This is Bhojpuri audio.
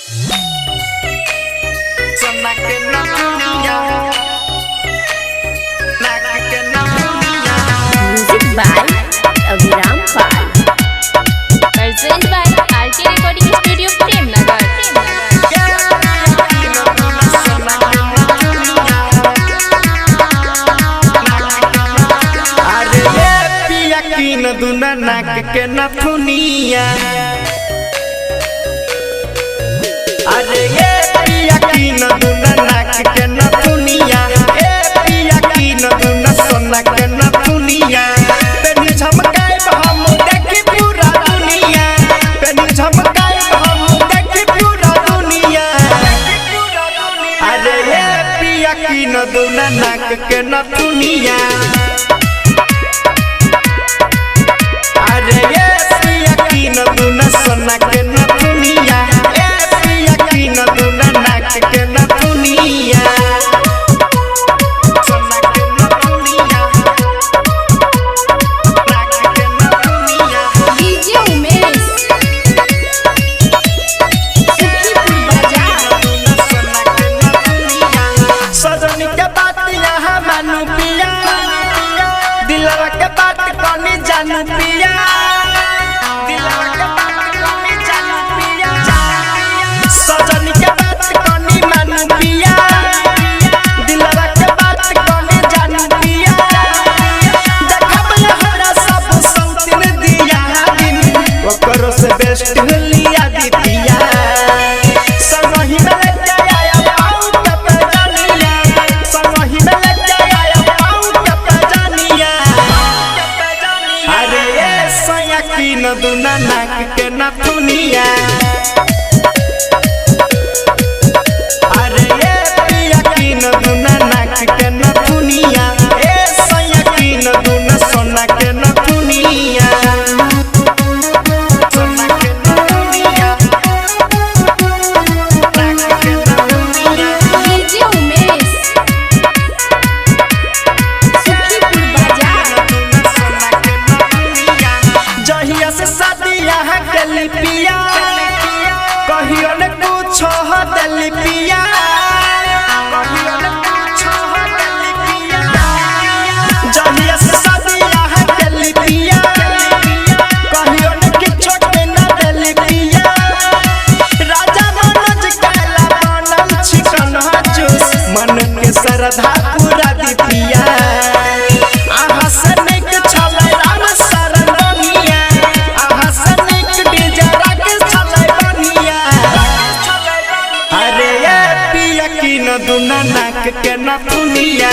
सोना के नथुनिया नाक के नथुनिया। Music by Abhiram Pal. Present by RK recording studio Premnagar. दुना नाक के नथुनिया अरे ये पिया की न दुना नाक के नथुनिया ए पिया की न दुना सोना के नथुनिया पेनी झमकाए हम देखी पूरा दुनिया पेनी झमकाए हम देखी पूरा दुनिया अरे ये पिया की न दुना नाक के नथुनिया सोना के नथुनिया ए पिया की न दुना नाक के नथुनिया सोना के नथुनिया नाक के नथुनिया। डीजे उमेश सुखीपुर बाजार। सोना के नथुनिया सजनी के बात यहाँ मानू पिया दिलवा के बात कौनी जानू पिया सजनी के बात कौनी मानू पिया दिलवा के बात कौनी जानू पिया देखब हमरा सब सौतिन दिया दिन ओकरो से बेस्ट लिया दी पिया संगही में लेके आया पाऊ के पैजानिया संगही में लेके आया पाऊ के पैजानिया अरे ए सैया की न दुना नाक के नथुनिया के नथुनिया ए सैया की न दुना सोना के नथुनिया सोना के नथुनिया नाक के नथुनिया। डीजे उमेश सुखीपुर बाजार। सोना के नथुनिया जहिया से शादी यहाँ के लिपिया कहियो न कुछ हो दिल पिया जहिया से शादी यहाँ के लिपिया कहियो न किछो के न दिल पिया राजा मनोज कैला बनल चिकन जूस मन के श्रद्धा पूरा दी पिया आहा से निक छलै राम शरण बनिया आहा से निक डीजे राकेश छलै बनिया अरे ये पिया की न दुना नाक के नथुनिया।